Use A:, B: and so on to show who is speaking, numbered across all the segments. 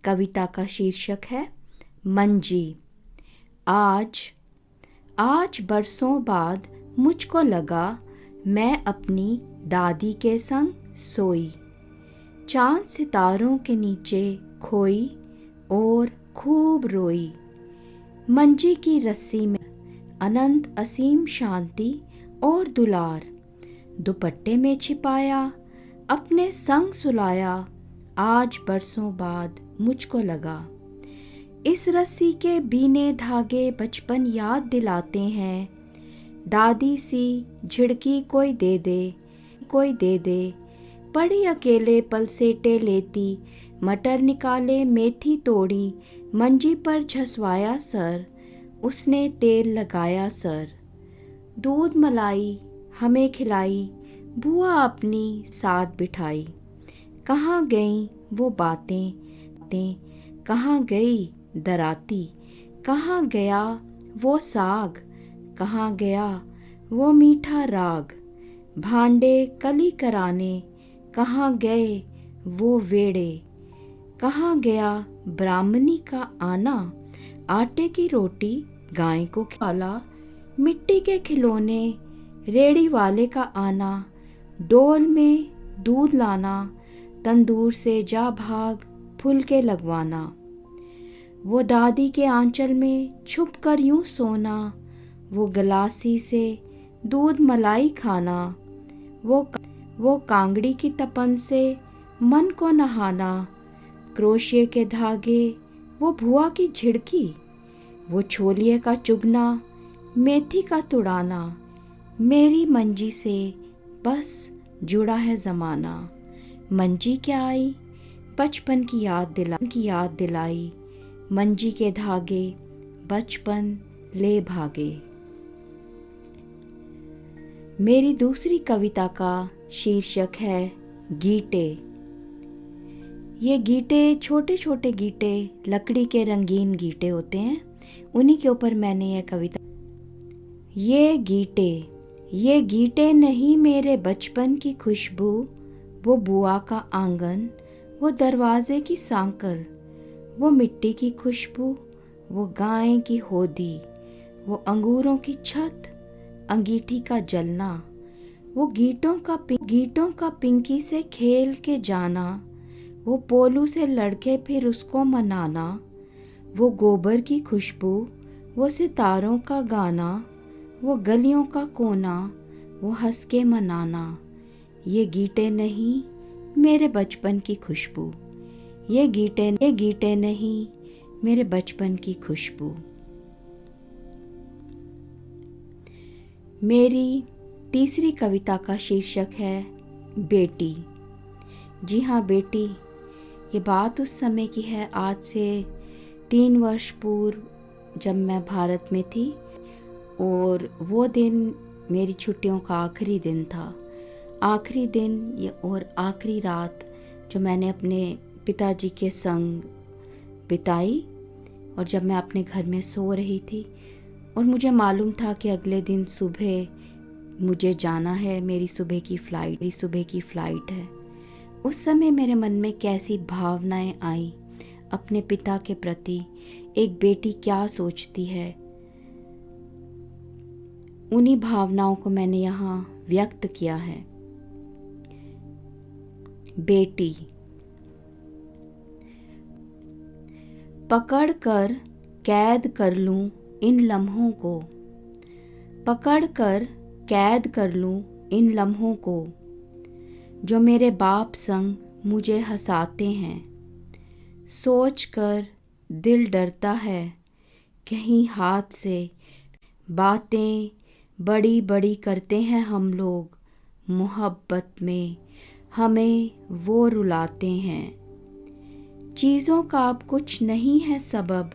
A: कविता का शीर्षक है मंजी। आज बरसों बाद मुझको लगा मैं अपनी दादी के संग सोई, चांद सितारों के नीचे खोई और खूब रोई। मंजी की रस्सी में अनंत असीम शांति और दुलार, दुपट्टे में छिपाया अपने संग सुलाया। आज बरसों बाद मुझको लगा इस रस्सी के बीने धागे बचपन याद दिलाते हैं। दादी सी झिड़की कोई दे दे, पड़ी अकेले पलसेटे लेती, मटर निकाले मेथी तोड़ी, मंजी पर झसवाया सर, उसने तेल लगाया सर। दूध मलाई हमें खिलाई, बुआ अपनी साथ बिठाई। कहाँ गईं वो बातें, कहाँ गई दराती, कहाँ गया वो साग, कहाँ गया वो मीठा राग। भांडे कली कराने कहाँ गए वो वेड़े, कहाँ गया ब्राह्मणी का आना, आटे की रोटी गाय को खिलाना। मिट्टी के खिलौने रेड़ी वाले का आना, डोल में दूध लाना, तंदूर से जा भाग फुलके लगवाना। वो दादी के आंचल में छुप कर यूं सोना, वो गलासी से दूध मलाई खाना। वो कांगड़ी की तपन से मन को नहाना, क्रोशिये के धागे वो भुआ की झिड़की, वो छोलिए का चुभना मेथी का तुड़ाना। मेरी मंजी से बस जुड़ा है ज़माना। मंजी क्या आई बचपन की याद दिलाई, मंजी के धागे बचपन ले भागे। मेरी दूसरी कविता का शीर्षक है गीटे। ये गीटे छोटे छोटे गीटे, लकड़ी के रंगीन गीटे होते हैं, उन्हीं के ऊपर मैंने यह कविता। ये गीटे नहीं मेरे बचपन की खुशबू, वो बुआ का आंगन, वो दरवाजे की सांकल, वो मिट्टी की खुशबू, वो गाय की होदी, वो अंगूरों की छत, अंगीठी का जलना, वो गीटों का पिंकी से खेल के जाना, वो पोलू से लड़के फिर उसको मनाना, वो गोबर की खुशबू, वो सितारों का गाना, वो गलियों का कोना, वो हंस के मनाना। ये गीटे नहीं मेरे बचपन की खुशबू, ये गीटे नहीं मेरे बचपन की खुशबू। मेरी तीसरी कविता का शीर्षक है बेटी। जी हाँ बेटी, ये बात उस समय की है, आज से 3 वर्ष पूर्व, जब मैं भारत में थी और वो दिन मेरी छुट्टियों का आखिरी दिन था। आखिरी दिन और आखिरी रात जो मैंने अपने पिताजी के संग बिताई, और जब मैं अपने घर में सो रही थी और मुझे मालूम था कि अगले दिन सुबह मुझे जाना है, मेरी सुबह की फ़्लाइट है। उस समय मेरे मन में कैसी भावनाएं आई अपने पिता के प्रति। एक बेटी क्या सोचती है, उन्हीं भावनाओं को मैंने यहाँ व्यक्त किया है। बेटी। पकड़ कर कैद कर लूं इन लम्हों को, पकड़ कर कैद कर लूं इन लम्हों को, जो मेरे बाप संग मुझे हंसाते हैं। सोच कर दिल डरता है कहीं हाथ से बातें बड़ी बड़ी करते हैं हम लोग, मोहब्बत में हमें वो रुलाते हैं। चीज़ों का अब कुछ नहीं है सबब,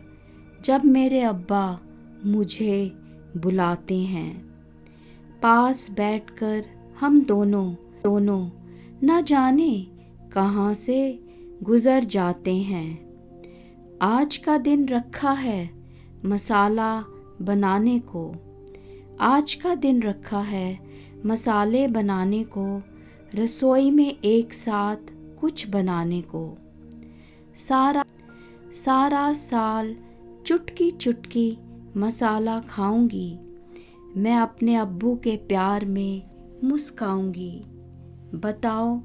A: जब मेरे अब्बा मुझे बुलाते हैं। पास बैठकर हम दोनों न जाने कहाँ से गुज़र जाते हैं। आज का दिन रखा है मसाला बनाने को, आज का दिन रखा है मसाले बनाने को, रसोई में एक साथ कुछ बनाने को। सारा साल चुटकी चुटकी मसाला खाऊंगी। मैं अपने अब्बू के प्यार में मुस्काऊंगी। बताओ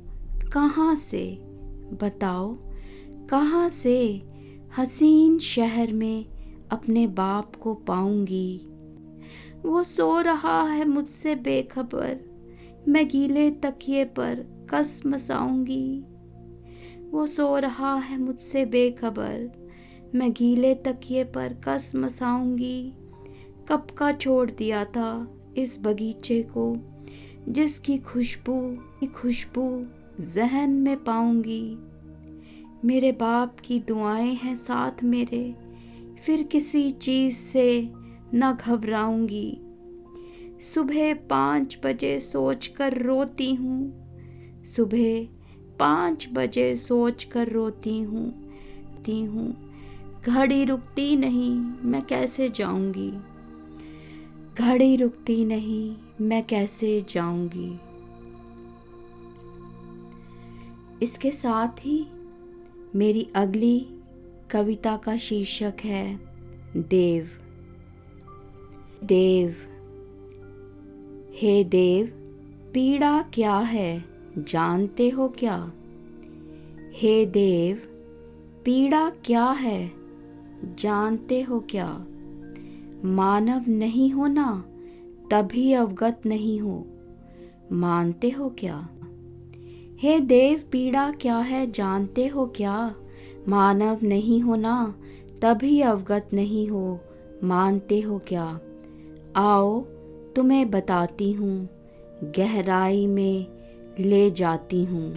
A: कहाँ से, बताओ कहाँ से हसीन शहर में अपने बाप को पाऊंगी। वो सो रहा है मुझसे बेखबर, मैं गीले तकिए पर कस मसाऊंगी। वो सो रहा है मुझसे बेखबर, मैं गीले तकिए पर कस मसाऊंगी। कब का छोड़ दिया था इस बगीचे को, जिसकी खुशबू जहन में पाऊंगी। मेरे बाप की दुआएं हैं साथ मेरे, फिर किसी चीज़ से न घबराऊंगी। सुबह 5 बजे सोच कर रोती हूँ, सुबह 5 बजे सोच कर रोती हूँ। घड़ी रुकती नहीं मैं कैसे जाऊंगी, घड़ी रुकती नहीं मैं कैसे जाऊंगी। इसके साथ ही मेरी अगली कविता का शीर्षक है देव। देव, हे देव, पीड़ा क्या है जानते हो क्या? हे देव, पीड़ा क्या है जानते हो क्या? मानव नहीं हो ना तभी अवगत नहीं हो, मानते हो क्या? हे देव, पीड़ा क्या है जानते हो क्या? मानव नहीं हो ना तभी अवगत नहीं हो, मानते हो क्या? आओ तुम्हें बताती हूँ, गहराई में ले जाती हूँ।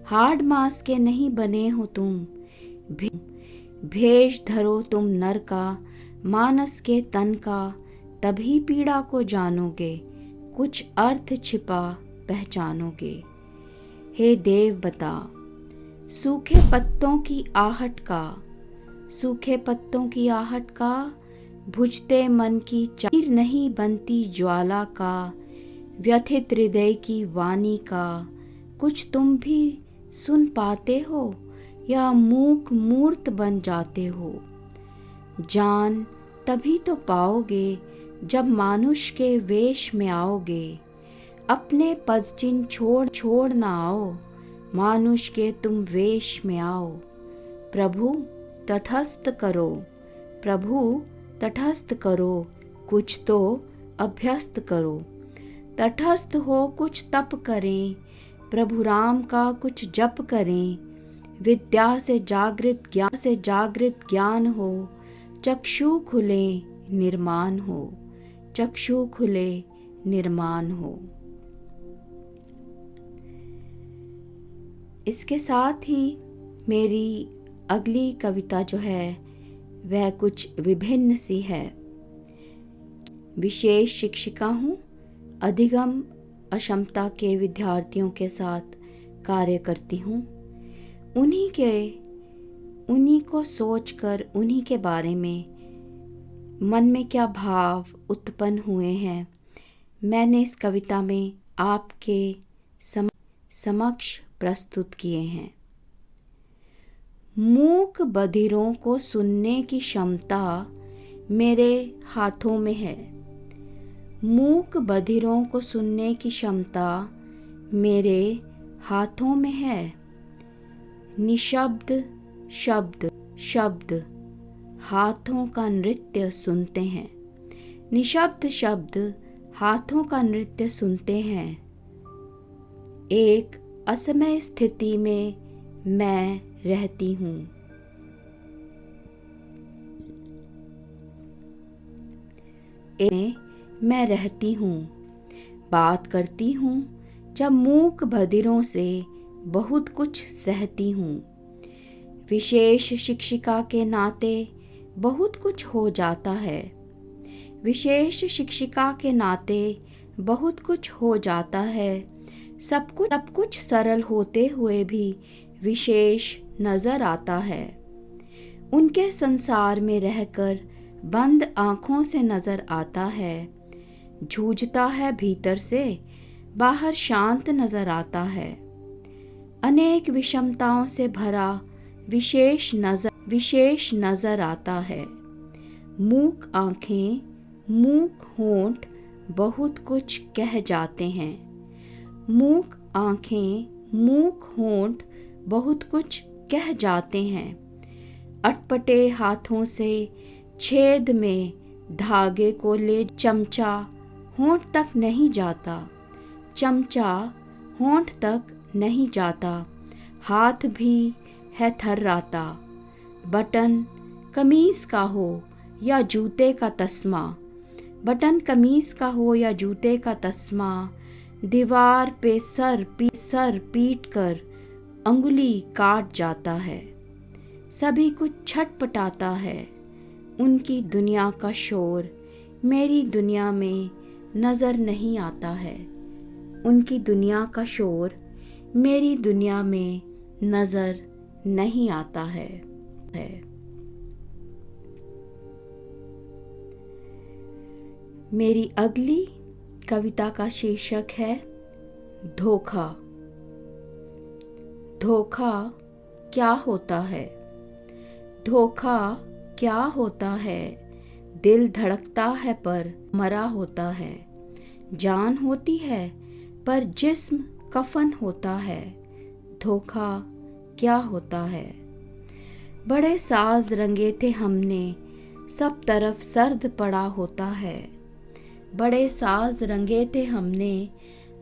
A: हाड़ मांस के नहीं बने हो तुम, भेष धरो तुम नर का, मानस के तन का, तभी पीड़ा को जानोगे, कुछ अर्थ छिपा पहचानोगे। हे देव बता, सूखे पत्तों की आहट का, सूखे पत्तों की आहट का, बुझते मन की चीर नहीं बनती ज्वाला का, व्यथित हृदय की वाणी का, कुछ तुम भी सुन पाते हो या मूक मूर्त बन जाते हो? जान तभी तो पाओगे जब मानुष के वेश में आओगे, अपने पद चिन्ह छोड़ ना आओ, मानुष के तुम वेश में आओ। प्रभु तटस्थ करो, प्रभु तटस्थ करो, कुछ तो अभ्यस्त करो। तटस्थ हो कुछ तप करें, प्रभु राम का कुछ जप करें। विद्या से जागृत ज्ञान हो, चक्षु खुले निर्माण हो, चक्षु खुले निर्माण हो। इसके साथ ही मेरी अगली कविता जो है वह कुछ विभिन्न सी है। विशेष शिक्षिका हूँ, अधिगम अक्षमता के विद्यार्थियों के साथ कार्य करती हूँ। उन्हीं को सोचकर, उन्हीं के बारे में मन में क्या भाव उत्पन्न हुए हैं, मैंने इस कविता में आपके समक्ष प्रस्तुत किए हैं। मूक बधिरों को सुनने की क्षमता मेरे हाथों में है, मूक बधिरों को सुनने की क्षमता मेरे हाथों में है। निशब्द शब्द शब्द हाथों का नृत्य सुनते हैं, निशब्द शब्द हाथों का नृत्य सुनते हैं। एक असमय स्थिति में मैं रहती हूँ, मैं रहती हूँ, बात करती हूँ जब मूक बधिरों से बहुत कुछ सहती हूँ। विशेष शिक्षिका के नाते बहुत कुछ हो जाता है, विशेष शिक्षिका के नाते बहुत कुछ हो जाता है। सब कुछ सरल होते हुए भी विशेष नजर आता है। उनके संसार में रहकर बंद आँखों से नजर आता है। जूझता है भीतर से, बाहर शांत नजर आता है। अनेक विषमताओं से भरा विशेष नजर विशेष नजर आता है। मूक आंखें, मूक होंठ बहुत कुछ कह जाते हैं। मूक आंखें, मूक होंठ बहुत कुछ कह जाते हैं। अटपटे हाथों से छेद में धागे को ले चमचा होंठ तक नहीं जाता। चमचा होंठ तक नहीं जाता। हाथ भी है थर्राता। बटन कमीज का हो या जूते का तस्मा, बटन कमीज का हो या जूते का तस्मा, दीवार पे सर पीट कर अंगुली काट जाता है। सभी कुछ छटपटाता है। उनकी दुनिया का शोर मेरी दुनिया में नजर नहीं आता है। उनकी दुनिया का शोर मेरी दुनिया में नजर नहीं आता है। मेरी अगली कविता का शीर्षक है धोखा। धोखा क्या होता है? धोखा क्या होता है? दिल धड़कता है पर मरा होता है। जान होती है पर जिस्म कफन होता है। धोखा क्या होता है? बड़े साज रंगे थे हमने, सब तरफ सर्द पड़ा होता है। बड़े साज रंगे थे हमने,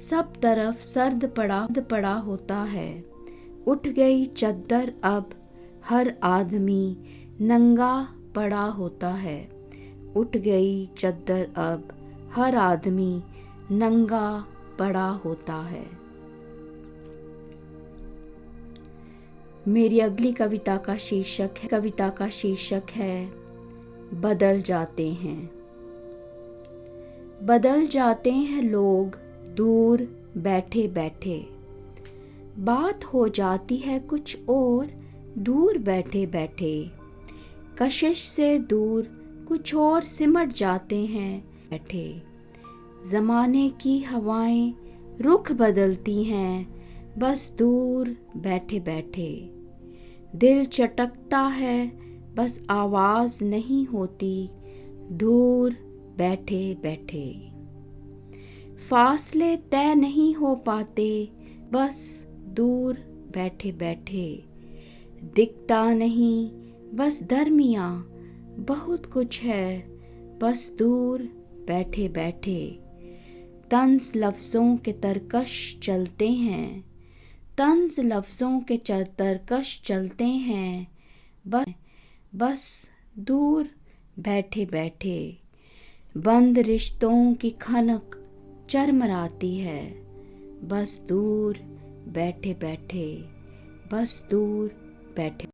A: सब तरफ सर्द पड़ा होता है। उठ गई चद्दर अब हर आदमी नंगा पड़ा होता है। उठ गई चद्दर अब हर आदमी नंगा पड़ा होता है। मेरी अगली कविता का शीर्षक है बदल जाते हैं। बदल जाते हैं लोग दूर बैठे बैठे। बात हो जाती है कुछ और दूर बैठे बैठे। कशिश से दूर कुछ और सिमट जाते हैं बैठे। ज़माने की हवाएं रुख बदलती हैं बस दूर बैठे बैठे। दिल चटकता है बस आवाज़ नहीं होती दूर बैठे बैठे। फासले तय नहीं हो पाते बस दूर बैठे बैठे। दिखता नहीं बस दरमियाँ बहुत कुछ है बस दूर बैठे बैठे। तंज लफ्ज़ों के तरकश चलते हैं, तंज लफ्ज़ों के तरकश चलते हैं बस दूर बैठे बैठे। बंद रिश्तों की खनक चरमराती है बस दूर बैठे बैठे। बस दूर बैठे।